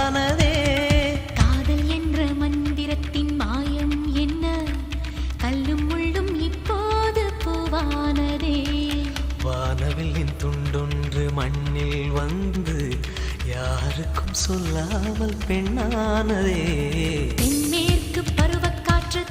உண்டானதே. காதல் என்ற மந்திரத்தின் மாயம் என்ன, கல்லும் முள்ளும் இப்போது பூவானதே. வானவில்லின் துண்டொன்று மண்ணில் வந்து யாருக்கும் சொல்லாமல் பெண்ணானதே. தென்மேற்கு பருவக்காற்று